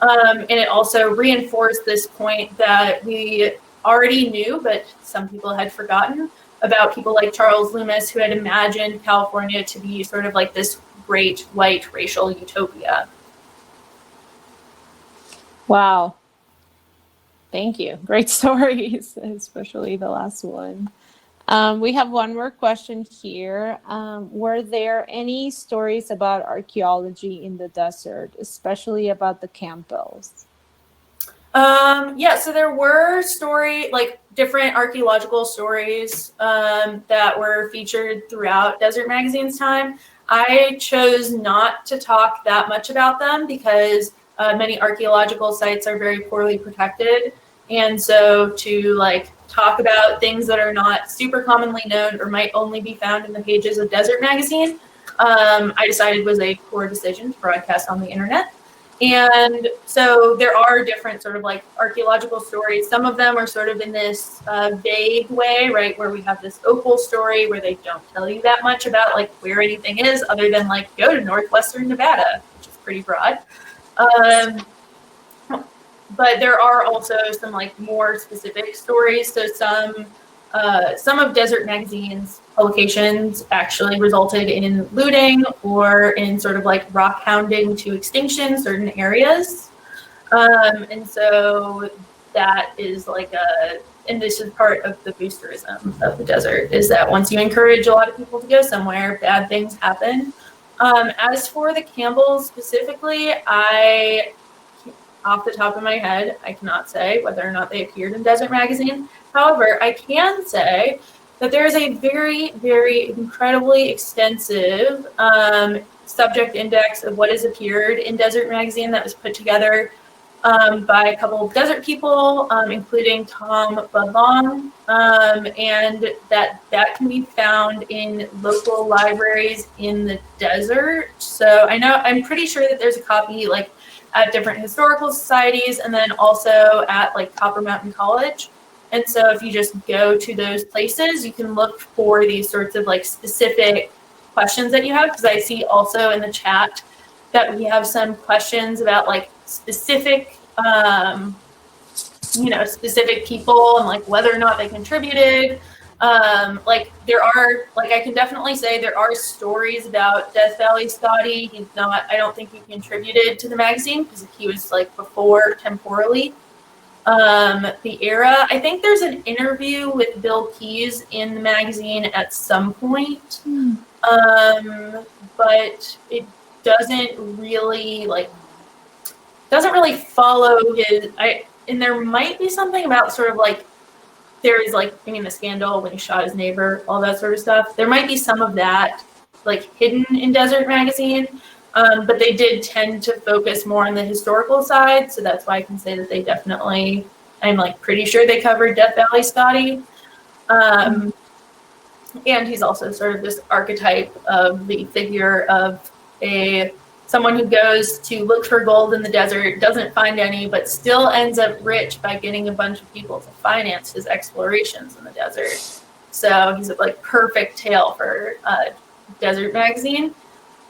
And it also reinforced this point that we already knew, but some people had forgotten, about people like Charles Loomis, who had imagined California to be sort of like this great white racial utopia. Wow. Thank you. Great stories, especially the last one. We have one more question here. Were there any stories about archaeology in the desert, especially about the Campbells? Yeah, so there were different archaeological stories that were featured throughout Desert Magazine's time. I chose not to talk that much about them because many archaeological sites are very poorly protected. And so to talk about things that are not super commonly known or might only be found in the pages of Desert Magazine, I decided was a poor decision to broadcast on the internet. And so there are different sort of archaeological stories. Some of them are sort of in this vague way, right, where we have this opal story where they don't tell you that much about where anything is other than go to northwestern Nevada, which is pretty broad. But there are also some more specific stories. So some of Desert Magazine's publications actually resulted in looting or in sort of rock hounding to extinction certain areas. And so that is and this is part of the boosterism of the desert, is that once you encourage a lot of people to go somewhere, bad things happen. As for the Campbells specifically, off the top of my head, I cannot say whether or not they appeared in Desert Magazine. However, I can say that there is a very, very incredibly extensive subject index of what has appeared in Desert Magazine that was put together by a couple of desert people, including Tom Budlong, and that can be found in local libraries in the desert. So I'm pretty sure that there's a copy at different historical societies, and then also at Copper Mountain College. And so if you just go to those places, you can look for these sorts of specific questions that you have, because I see also in the chat that we have some questions about specific specific people and whether or not they contributed. There are I can definitely say there are stories about Death Valley Scotty. I don't think he contributed to the magazine because he was before temporally the era. I think there's an interview with Bill Keyes in the magazine at some point, but it doesn't really follow his. And there might be something about sort of there is the scandal when he shot his neighbor, all that sort of stuff. There might be some of that hidden in Desert Magazine, but they did tend to focus more on the historical side. So that's why I can say that they definitely, I'm pretty sure they covered Death Valley Scotty. And he's also sort of this archetype of the figure of someone who goes to look for gold in the desert, doesn't find any, but still ends up rich by getting a bunch of people to finance his explorations in the desert. So he's a perfect tale for Desert Magazine.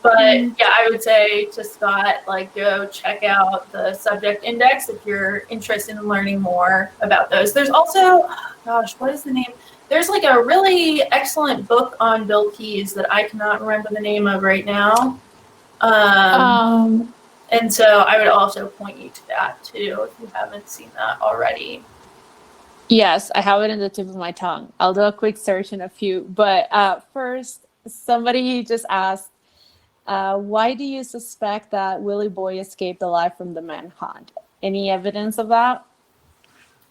But yeah, I would say to Scott, go check out the subject index if you're interested in learning more about those. There's also, what is the name? There's a really excellent book on Bill Keyes that I cannot remember the name of right now. And so I would also point you to that too if you haven't seen that already. Yes, I have it in the tip of my tongue. I'll do a quick search in a few. But first, somebody just asked, why do you suspect that Willy Boy escaped alive from the manhunt? Any evidence of that?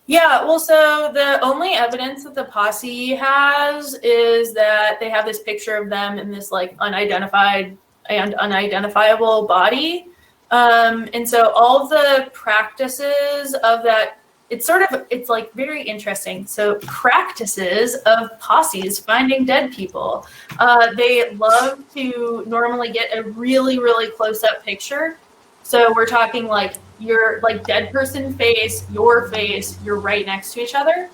Yeah, well, so the only evidence that the posse has is that they have this picture of them in this unidentified and unidentifiable body. And so all the practices of that, it's very interesting. So practices of posses finding dead people. They love to normally get a really, really close up picture. So we're talking your dead person face, your face, you're right next to each other.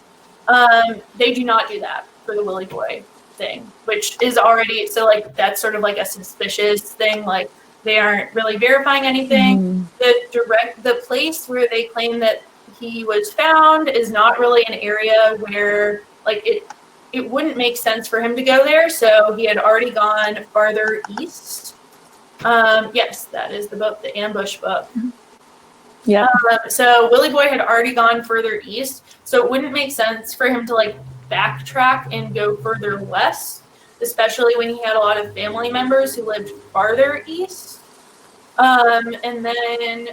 They do not do that for the Willy Boy thing, which is already, so that's sort of a suspicious thing. They aren't really verifying anything. The place where they claim that he was found is not really an area where it wouldn't make sense for him to go there. So he had already gone farther east. Yes, that is the book, the ambush book. Yeah. So Willy Boy had already gone further east, so it wouldn't make sense for him to like backtrack and go further west, especially when he had a lot of family members who lived farther east. And then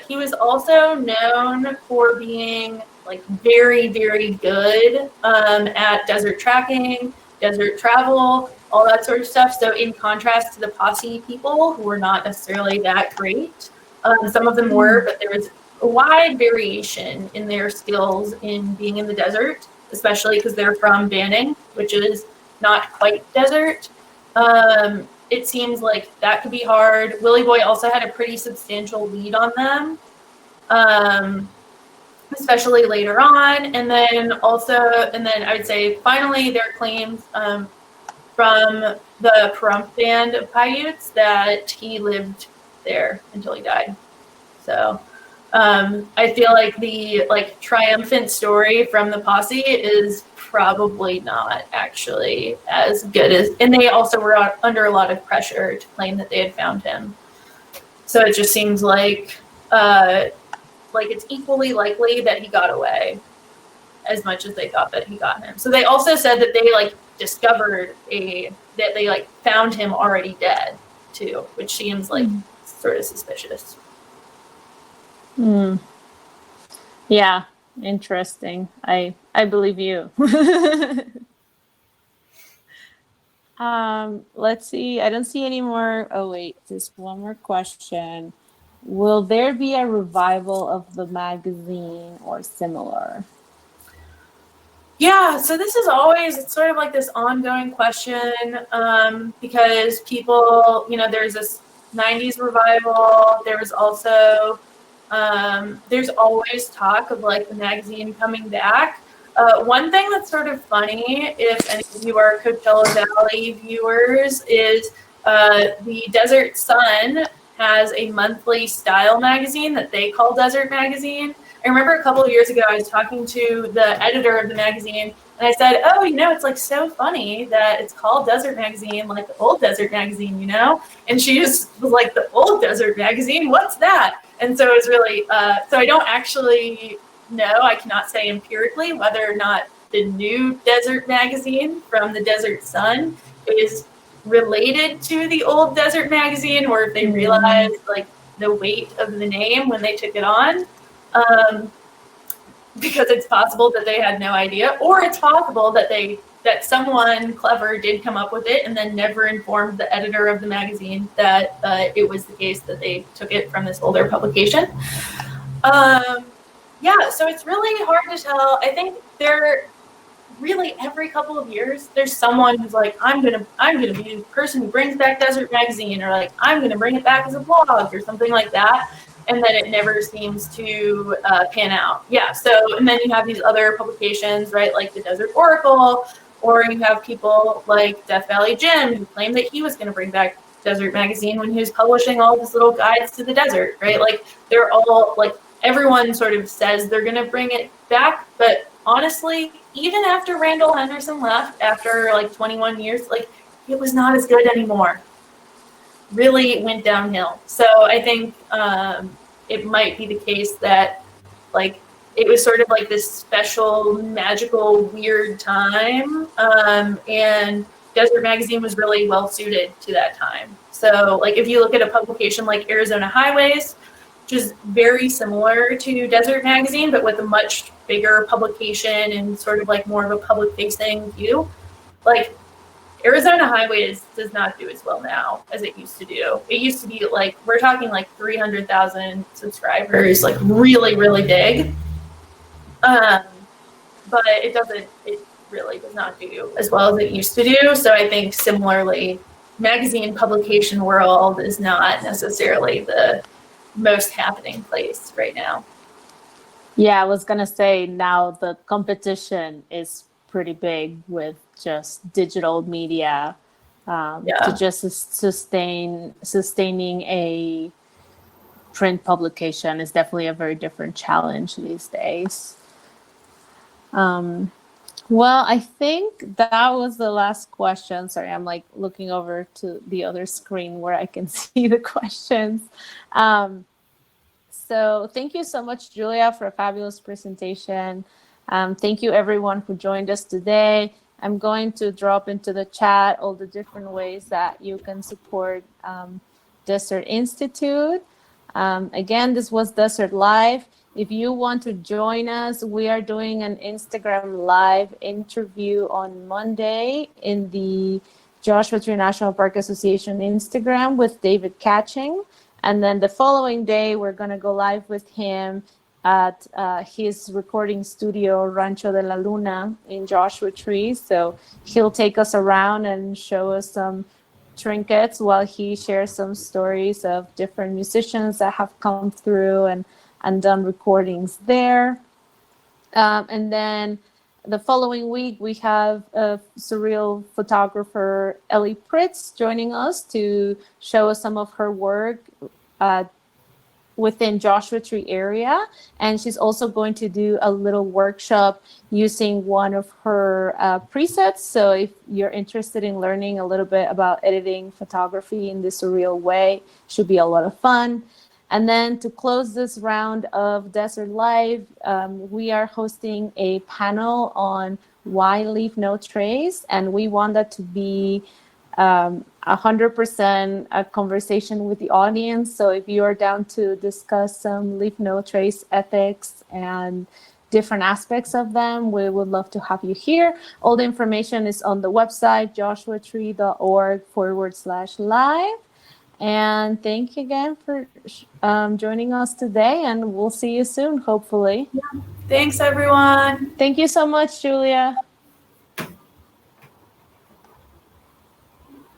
he was also known for being like very, very good at desert tracking, desert travel, all that sort of stuff. So in contrast to the posse people who were not necessarily that great, some of them were, but there was a wide variation in their skills in being in the desert, especially because they're from Banning, which is not quite desert. It seems like that could be hard. Willy Boy also had a pretty substantial lead on them, especially later on. And then I would say finally their claims from the Pahrump band of Paiutes that he lived there until he died. So I feel like the like triumphant story from the posse is probably not actually as good as, and they also were under a lot of pressure to claim that they had found him. So it just seems like it's equally likely that he got away as much as they thought that he got him. So they also said that they like discovered that they like found him already dead too, which seems like sort of suspicious. Yeah, interesting. I believe you. Let's see. I don't see any more. Oh wait, just one more question. Will there be a revival of the magazine or similar? Yeah, so this is always, it's sort of like this ongoing question because people, there's this 90s revival. There was also, there's always talk of like the magazine coming back. One thing that's sort of funny, if any of you are Coachella Valley viewers, is the Desert Sun has a monthly style magazine that they call Desert Magazine. I remember a couple of years ago, I was talking to the editor of the magazine, and I said, oh, it's like so funny that it's called Desert Magazine, like the old Desert Magazine, And she just was like, the old Desert Magazine? What's that? And so it was really, so I don't actually know, I cannot say empirically whether or not the new Desert Magazine from the Desert Sun is related to the old Desert Magazine, or if they realized like the weight of the name when they took it on. Because it's possible that they had no idea, or it's possible that someone clever did come up with it and then never informed the editor of the magazine that it was the case that they took it from this older publication. Yeah, so it's really hard to tell. I think really every couple of years there's someone who's like, I'm gonna be the person who brings back Desert Magazine, or like I'm gonna bring it back as a blog or something like that. And then it never seems to pan out. Yeah, so, and then you have these other publications, right, like the Desert Oracle, or you have people like Death Valley Jim who claimed that he was going to bring back Desert Magazine when he was publishing all of his little guides to the desert, right? Like, they're all, like, everyone sort of says they're going to bring it back, but honestly, even after Randall Henderson left, after, like, 21 years, like, it was not as good anymore. Really went downhill. So I think it might be the case that like it was sort of like this special, magical, weird time, and Desert Magazine was really well suited to that time. So like if you look at a publication like Arizona Highways, which is very similar to Desert Magazine, but with a much bigger publication and sort of like more of a public-facing view, like Arizona Highways does not do as well now as it used to do. It used to be like, we're talking like 300,000 subscribers, like really, really big. But it really does not do as well as it used to do. So I think similarly, magazine publication world is not necessarily the most happening place right now. Yeah, I was going to say now the competition is pretty big with just digital media to just sustaining a print publication is definitely a very different challenge these days. Well, I think that was the last question. Sorry, I'm like looking over to the other screen where I can see the questions. So thank you so much, Julia, for a fabulous presentation. Thank you, everyone who joined us today. I'm going to drop into the chat all the different ways that you can support Desert Institute. Again, this was Desert Live. If you want to join us, we are doing an Instagram Live interview on Monday in the Joshua Tree National Park Association Instagram with David Catching. And then the following day, we're going to go live with him at his recording studio, Rancho de la Luna in Joshua Tree. So he'll take us around and show us some trinkets while he shares some stories of different musicians that have come through and done recordings there. And then the following week, we have a surreal photographer, Ellie Pritz, joining us to show us some of her work within Joshua Tree area. And she's also going to do a little workshop using one of her presets. So if you're interested in learning a little bit about editing photography in this surreal way, should be a lot of fun. And then to close this round of Desert Live, we are hosting a panel on why leave no trace. And we want that to be 100% a conversation with the audience. So if you are down to discuss some leave no trace ethics and different aspects of them, we would love to have you here. All the information is on the website, joshuatree.org/live. And thank you again for joining us today, and we'll see you soon, hopefully. Thanks, everyone. Thank you so much, Julia.